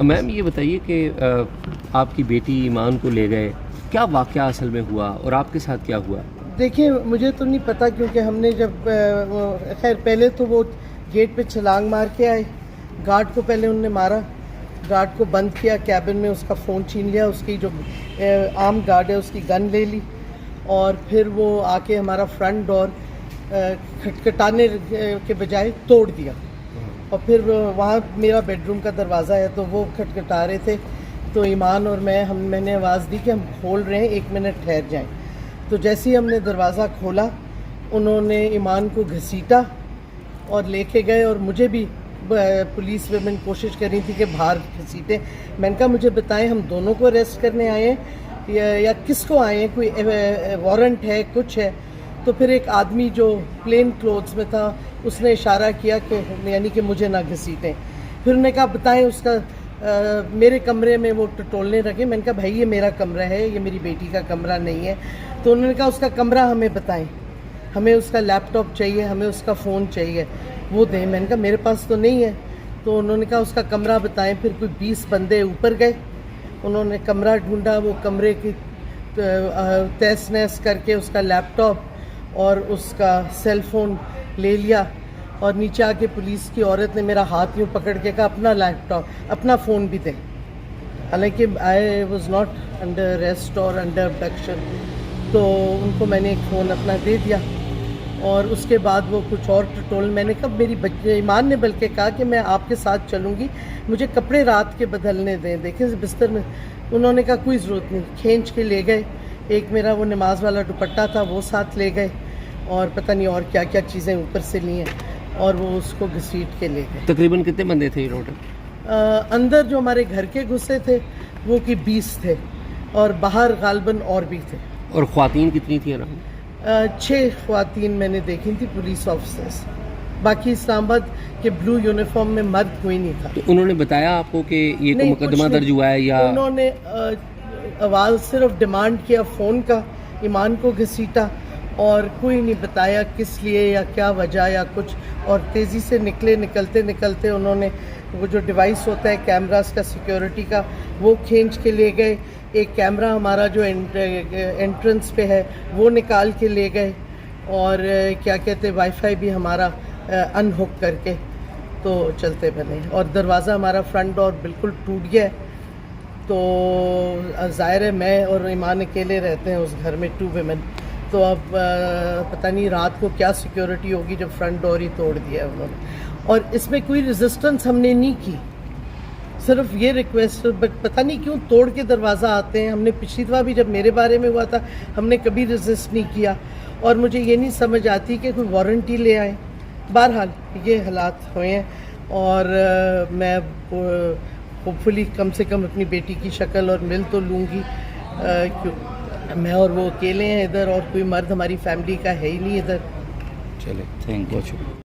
میم یہ بتائیے کہ آپ کی بیٹی ایمان کو لے گئے، کیا واقعہ اصل میں ہوا اور آپ کے ساتھ کیا ہوا؟ دیکھیں مجھے تو نہیں پتہ، کیونکہ ہم نے جب خیر پہلے تو وہ گیٹ پہ چھلانگ مار کے آئے، گارڈ کو پہلے انہوں نے مارا، گارڈ کو بند کیا کیبن میں، اس کا فون چھین لیا، اس کی جو عام گارڈ ہے اس کی گن لے لی، اور پھر وہ آ کے ہمارا فرنٹ ڈور کھٹکھٹانے کے بجائے توڑ دیا، اور پھر وہاں میرا بیڈ روم کا دروازہ ہے تو وہ کھٹکھٹا رہے تھے، تو ایمان اور میں نے آواز دی کہ ہم کھول رہے ہیں، 1 منٹ ٹھہر جائیں۔ تو جیسے ہی ہم نے دروازہ کھولا انہوں نے ایمان کو گھسیٹا اور لے کے گئے، اور مجھے بھی پولیس ویمن کوشش کر رہی تھی کہ باہر گھسیٹیں۔ میں نے کہا مجھے بتائیں ہم دونوں کو اریسٹ کرنے آئے ہیں یا کس کو آئے ہیں، کوئی وارنٹ ہے، کچھ ہے؟ تو پھر ایک آدمی جو پلین کلوتھس میں تھا اس نے اشارہ کیا کہ یعنی کہ مجھے نہ گھسیٹیں۔ پھر انہوں نے کہا بتائیں اس کا میرے کمرے میں وہ ٹٹولنے لگے۔ میں نے کہا بھائی یہ میرا کمرہ ہے، یہ میری بیٹی کا کمرہ نہیں ہے۔ تو انہوں نے کہا اس کا کمرہ ہمیں بتائیں، ہمیں اس کا لیپ ٹاپ چاہیے، ہمیں اس کا فون چاہیے، وہ دیں۔ میں نے کہا میرے پاس تو نہیں ہے۔ تو انہوں نے کہا اس کا کمرہ بتائیں۔ پھر کوئی 20 بندے اوپر گئے، انہوں نے کمرہ ڈھونڈا، وہ کمرے کی تہس نہس کر کے اس کا لیپ ٹاپ اور اس کا سیل فون لے لیا، اور نیچے آ کے پولیس کی عورت نے میرا ہاتھ یوں پکڑ کے کہا اپنا لیپ ٹاپ اپنا فون بھی دیں، حالانکہ I was not under arrest اور انڈر ابڈکشن۔ تو ان کو میں نے ایک فون اپنا دے دیا، اور اس کے بعد وہ کچھ اور ٹٹول۔ میں نے کہا میری ایمان نے بلکہ کہا کہ میں آپ کے ساتھ چلوں گی، مجھے کپڑے رات کے بدلنے دیں، دیکھیں بستر میں۔ انہوں نے کہا کوئی ضرورت نہیں، کھینچ کے لے گئے۔ ایک میرا وہ نماز والا دوپٹہ تھا وہ ساتھ لے گئے، اور پتہ نہیں اور کیا کیا چیزیں اوپر سے لی ہیں، اور وہ اس کو گھسیٹ کے لے گئے۔ تقریباً کتنے بندے تھے ٹوٹل؟ اندر جو ہمارے گھر کے گھسے تھے وہ کہ 20 تھے، اور باہر غالباً اور بھی تھے۔ اور خواتین کتنی تھیں اراؤنڈ؟ 6 خواتین میں نے دیکھی تھی، پولیس آفیسرز، باقی اسلام آباد کے بلو یونیفارم میں مرد کوئی نہیں تھا۔ تو انہوں نے بتایا آپ کو کہ یہ نہیں، مقدمہ درج ہوا ہے یا؟ انہوں نے آواز صرف ڈیمانڈ کیا فون کا، ایمان کو گھسیٹا، اور کوئی نہیں بتایا کس لیے یا کیا وجہ یا کچھ، اور تیزی سے نکلتے انہوں نے وہ جو ڈیوائس ہوتا ہے کیمراز کا سیکیورٹی کا وہ کھینچ کے لے گئے۔ ایک کیمرہ ہمارا جو انٹرنس پہ ہے وہ نکال کے لے گئے، اور کیا کہتے وائی فائی بھی ہمارا ان ہک کر کے تو چلتے بنے، اور دروازہ ہمارا فرنٹ ڈور بالکل ٹوٹ گیا ہے۔ تو ظاہر ہے میں اور ایمان اکیلے رہتے ہیں اس گھر میں، 2 ویمن، تو اب پتہ نہیں رات کو کیا سیکیورٹی ہوگی جب فرنٹ ڈور ہی توڑ دیا ہے انہوں نے۔ اور اس میں کوئی ریزسٹنس ہم نے نہیں کی، صرف یہ ریکویسٹ، بٹ پتہ نہیں کیوں توڑ کے دروازہ آتے ہیں۔ ہم نے پچھلی دفعہ بھی جب میرے بارے میں ہوا تھا ہم نے کبھی ریزسٹ نہیں کیا، اور مجھے یہ نہیں سمجھ آتی کہ کوئی وارنٹی لے آئے۔ بہرحال یہ حالات ہوئے ہیں، اور میں ہوپ فلی کم سے کم اپنی بیٹی کی شکل اور مل تو لوں گی، میں اور وہ اکیلے ہیں ادھر، اور کوئی مرد ہماری فیملی کا ہے ہی نہیں ادھر۔ چلے، تھینک یو، بہت شکریہ۔